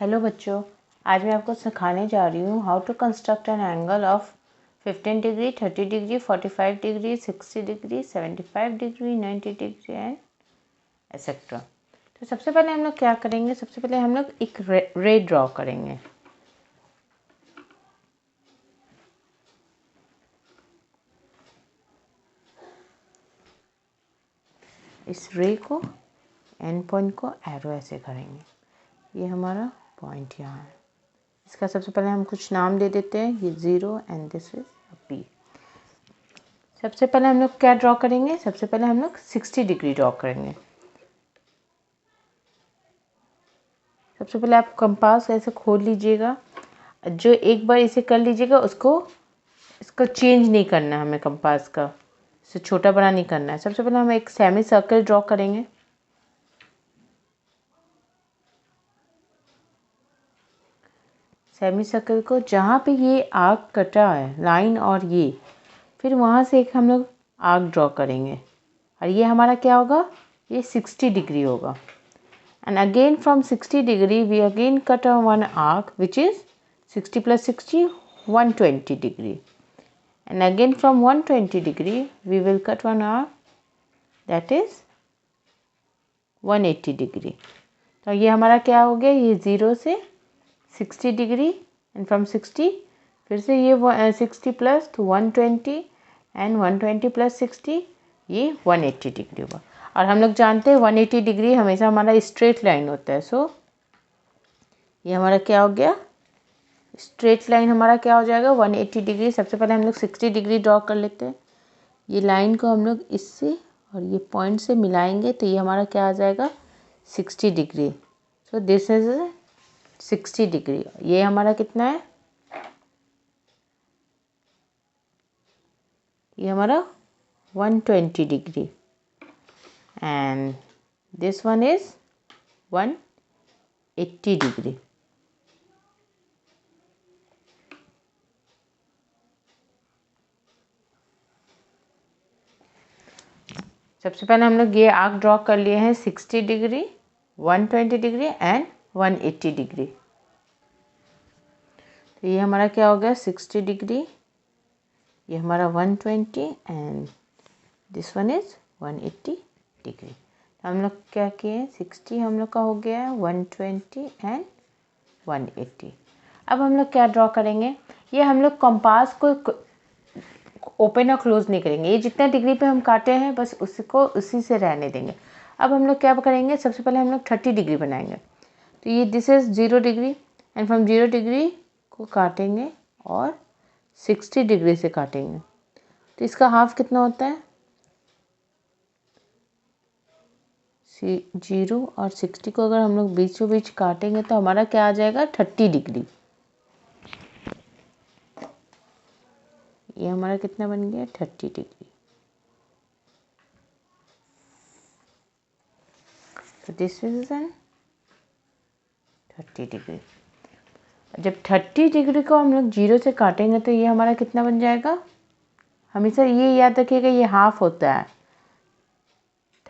Hello बच्चों, आज मैं आपको सिखाने जा रही हूँ how to construct an angle of 15 degree, 30 degree, 45 degree, 60 degree, 75 degree, 90 degree and etcetera. तो सबसे पहले हम लोग क्या करेंगे, सबसे पहले हम लोग एक रे ड्रॉ करेंगे। इस रे को एंड पॉइंट को एरो ऐसे करेंगे। ये हमारा पॉइंट यहाँ है। इसका सबसे पहले हम कुछ नाम दे देते हैं। ये 0 एंड दिस इज बी। सबसे पहले हम लोग क्या ड्रॉ करेंगे, सबसे पहले हम लोग 60 डिग्री ड्रॉ करेंगे। सबसे पहले आप कंपास ऐसे खोल लीजिएगा। जो एक बार इसे कर लीजिएगा इसको चेंज नहीं करना है हमें, कंपास का इसे छोटा बड़ा नहीं करना है। सबसे पहले हम एक सेमी सर्कल ड्रॉ करेंगे। सेमी सर्कल को जहाँ पे ये आर्क कटा है लाइन और ये, फिर वहाँ से एक हम लोग आर्क ड्रॉ करेंगे और ये हमारा क्या होगा, ये 60 डिग्री होगा। And again from 60 degree we again cut a one arc which is 60 plus 60 120 degree, and again from 120 degree we will cut one arc that is 180 degree। तो ये हमारा क्या हो गया, ये 0 से 60 डिग्री एंड फ्रॉम 60 फिर से ये 60 प्लस तो 120 एंड 120 प्लस 60 ये 180 डिग्री होगा। और हम लोग जानते हैं 180 डिग्री हमेशा हमारा स्ट्रेट लाइन होता है। सो ये हमारा क्या हो गया, स्ट्रेट लाइन हमारा क्या हो जाएगा 180 डिग्री। सबसे पहले हम लोग 60 डिग्री ड्रॉ कर लेते हैं। ये लाइन को हम लोग इससे और ये पॉइंट से मिलाएंगे तो ये हमारा क्या आ जाएगा 60 degree. So this is 60 degree. ये हमारा कितना है, ये हमारा 120 degree and this one is 180 degree। सबसे पहले हम लोग ये आर्क ड्रॉ कर लिए हैं 60 डिग्री, 120 डिग्री एंड 180 डिग्री। तो ये हमारा क्या हो गया 60 डिग्री, ये हमारा 120 and this one is 180 degree. हम लोग क्या किए, 60 हम लोग का हो गया है, 120 एंड 180। अब हम लोग क्या ड्रॉ करेंगे, ये हम लोग कंपास को ओपन और क्लोज नहीं करेंगे। ये जितना डिग्री पे हम काटे हैं बस उसको उसी से रहने देंगे। अब हम लोग क्या करेंगे, सबसे पहले हम लोग 30 डिग्री बनाएंगे। तो ये this is 0 degree and from 0 degree को काटेंगे और 60 डिग्री से काटेंगे। तो इसका हाफ कितना होता है, 0 और 60 को अगर हम लोग बीचों बीच काटेंगे तो हमारा क्या आ जाएगा 30 डिग्री। ये हमारा कितना बन गया 30 डिग्री। तो दिस इज एन 30 डिग्री। जब 30 डिग्री को हम लोग 0 से काटेंगे तो ये हमारा कितना बन जाएगा, हमेशा ये याद रखिएगा ये हाफ होता है।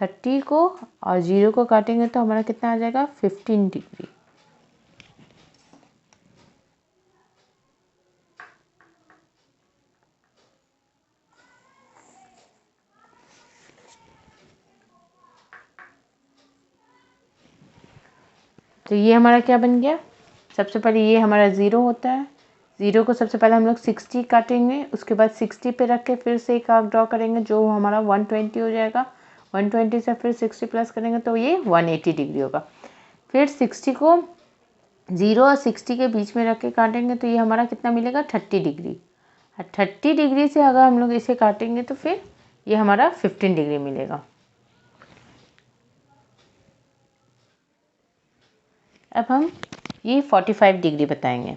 30 को और 0 को काटेंगे तो हमारा कितना आ जाएगा 15 डिग्री। तो ये हमारा क्या बन गया, सबसे पहले ये हमारा 0 होता है। 0 को सबसे पहले हम लोग 60 काटेंगे, उसके बाद 60 पे रख के फिर से एक आर्क ड्रॉ करेंगे जो हमारा 120 हो जाएगा। 120 से फिर 60 प्लस करेंगे तो ये 180 डिग्री होगा। फिर 60 को 0 और 60 के बीच में रख के काटेंगे तो ये हमारा कितना मिलेगा 30 डिग्री। 30 डिग्री से अगर हम लोग इसे काटेंगे तो फिर ये हमारा 15 डिग्री मिलेगा। अब हम ये 45 डिग्री बताएंगे।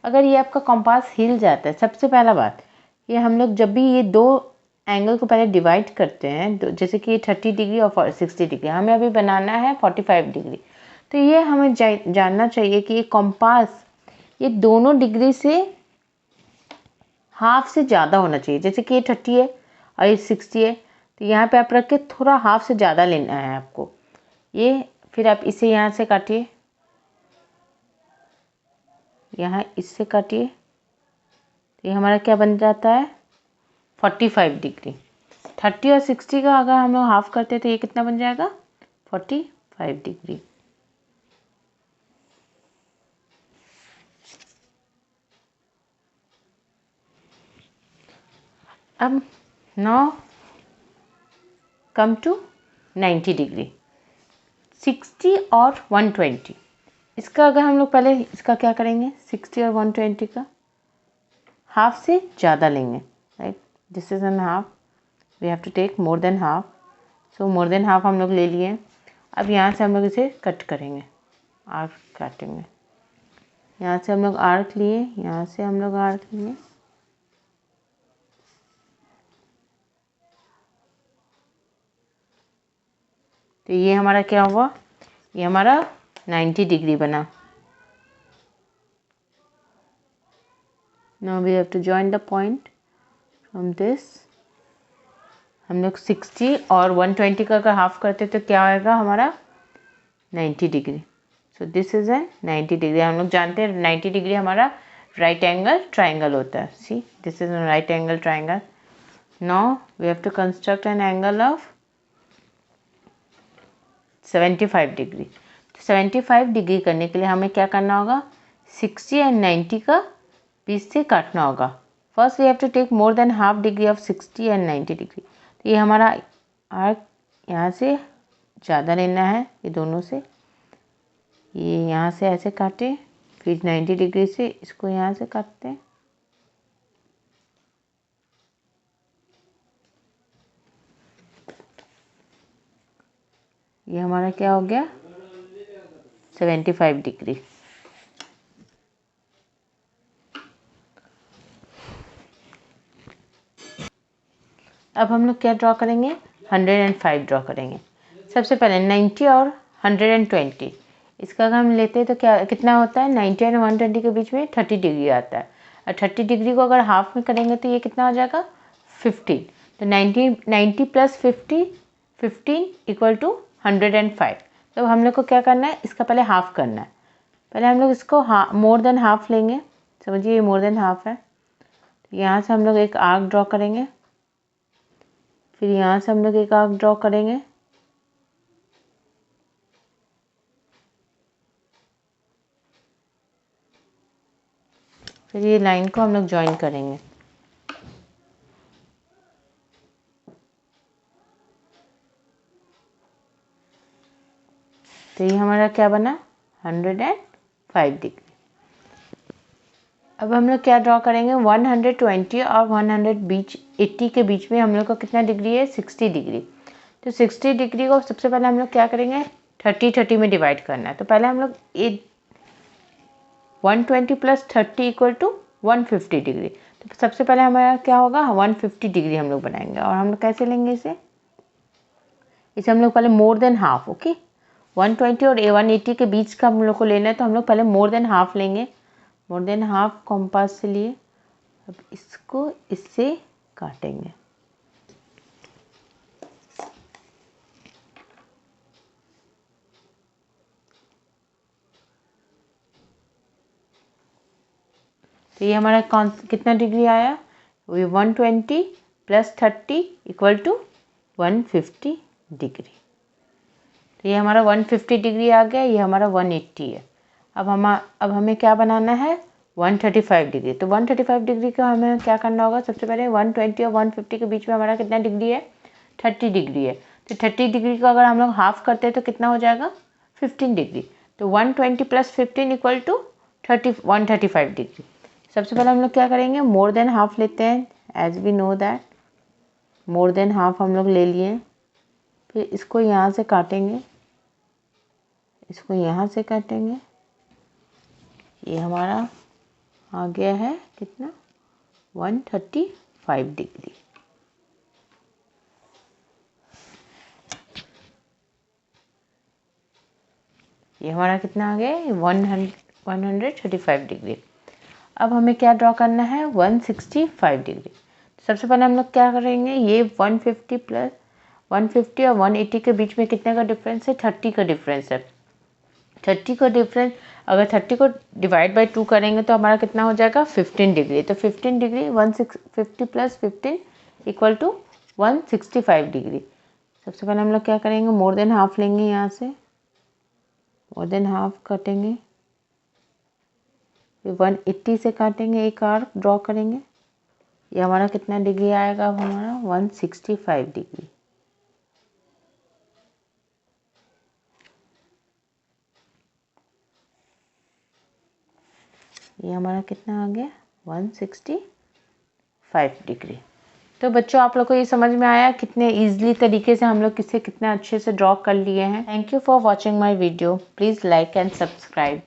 अगर ये आपका कंपास हिल जाता है, सबसे पहला बात ये हम लोग जब भी ये दो एंगल को पहले डिवाइड करते हैं, जैसे कि 30 डिग्री और 60 डिग्री, हमें अभी बनाना है 45 डिग्री। तो ये हमें जानना चाहिए कि ये कंपास ये दोनों डिग्री से हाफ से ज़्यादा होना चाहिए। जैसे कि ये 30 है और ये 60 है तो यहाँ पे आप रख के थोड़ा हाफ से ज़्यादा लेना है आपको। ये फिर आप इसे यहाँ से काटिए, यहाँ इससे काटिए, तो ये हमारा क्या बन जाता है 45 डिग्री। 30 और 60 का अगर हम लोग हाफ करते हैं तो ये कितना बन जाएगा 45 डिग्री। अब नाउ कम टू 90 डिग्री। 60 और 120, इसका अगर हम लोग पहले इसका क्या करेंगे 60 और 120 का हाफ से ज़्यादा लेंगे, right. This is an half, we have to take more than half, so more than half हम लोग ले लिए। अब यहाँ से हम लोग इसे कट करेंगे, आर्क काटेंगे। यहाँ से हम लोग आर्क लिए, यहाँ से हम लोग आर्क लिए, तो ये हमारा क्या हुआ, ये हमारा 90 डिग्री बना। Now we have to join the point from this. हम लोग 60 और 120 का अगर हाफ करते तो क्या आएगा हमारा 90 degree. So this is N 90 degree. हम लोग जानते हैं 90 डिग्री हमारा राइट एंगल ट्राइंगल होता है। See this is an right angle triangle. Now we have to construct an angle of 75 degree. तो 75 डिग्री करने के लिए हमें क्या करना होगा 60 एंड 90 का बीच से काटना होगा। First we have to take more than half degree of 60 and 90 degree. तो ये हमारा आर्क यहाँ से ज़्यादा लेना है, ये दोनों से, ये यहाँ से ऐसे काटे, फिर 90 डिग्री से इसको यहाँ से काटते हैं। ये हमारा क्या हो गया 75 डिग्री। अब हम लोग क्या ड्रॉ करेंगे 105 ड्रॉ करेंगे। सबसे पहले 90 और 120, इसका अगर हम लेते हैं तो क्या कितना होता है 90 और 120 के बीच में 30 डिग्री आता है, और 30 डिग्री को अगर हाफ में करेंगे तो ये कितना हो जाएगा 15। तो 90 प्लस 15 इक्वल टू 105। तो हम लोग को क्या करना है इसका पहले हाफ करना है। पहले हम लोग इसको मोर देन हाफ लेंगे, समझिए ये मोर देन हाफ है। तो यहाँ से हम लोग एक आर्क ड्रॉ करेंगे, फिर यहाँ से हम लोग एक आर्क ड्रॉ करेंगे, फिर ये लाइन को हम लोग ज्वाइन करेंगे। तो ये हमारा क्या बना 105 डिग्री। अब हम लोग क्या ड्रॉ करेंगे 120 और 180 के बीच में हम लोग का कितना डिग्री है 60 डिग्री। तो 60 डिग्री को सबसे पहले हम लोग क्या करेंगे 30 में डिवाइड करना है। तो पहले हम लोग 120 प्लस 30 इक्वल टू 150 डिग्री। तो सबसे पहले हमारा क्या होगा 150 डिग्री हम लोग बनाएंगे। और हम लोग कैसे लेंगे इसे हम लोग पहले मोर देन हाफ, ओके 120 और 180 के बीच का हम लोग को लेना है, तो हम लोग पहले मोर देन हाफ लेंगे। मोर देन हाफ कॉम्पास से लिए, अब इसको इससे काटेंगे। तो ये हमारा कितना डिग्री आया, ये 120 प्लस 30 इक्वल टू 150 डिग्री। तो ये हमारा 150 डिग्री आ गया, ये हमारा 180 है। अब हमें क्या बनाना है 135 डिग्री। तो 135 डिग्री का हमें क्या करना होगा, सबसे पहले 120 और 150 के बीच में हमारा कितना डिग्री है 30 डिग्री है। तो 30 डिग्री का अगर हम लोग हाफ करते हैं तो कितना हो जाएगा 15 डिग्री। तो 120 प्लस 15 इक्वल टू 135 डिग्री। सबसे पहले हम लोग क्या करेंगे मोर देन हाफ लेते हैं, as we know that more than half हम लोग ले लिए। फिर इसको यहाँ से काटेंगे, इसको यहाँ से काटेंगे, ये हमारा आ गया है कितना 135 डिग्री। ये हमारा कितना आ गया 135 डिग्री। अब हमें क्या ड्रॉ करना है 165 डिग्री। सबसे पहले हम लोग क्या करेंगे ये 150 प्लस 150 और 180 के बीच में कितने का डिफरेंस है 30 का डिफरेंस है। 30 का डिफरेंस, अगर 30 को डिवाइड बाई 2 करेंगे तो हमारा कितना हो जाएगा 15 डिग्री। तो 15 degree 150 plus 15 equal to 165 degree. सबसे पहले हम लोग क्या करेंगे, मोर देन हाफ लेंगे, यहाँ से मोर देन हाफ काटेंगे, फिर 180 से काटेंगे, एक आर्क ड्रॉ करेंगे। ये हमारा कितना डिग्री आएगा, अब हमारा 165 डिग्री। ये हमारा कितना आ गया 165 डिग्री। तो बच्चों आप लोग को ये समझ में आया कितने इजीली तरीके से हम लोग किसे कितने अच्छे से ड्रॉ कर लिए हैं। Thank you for watching my video. Please like and subscribe.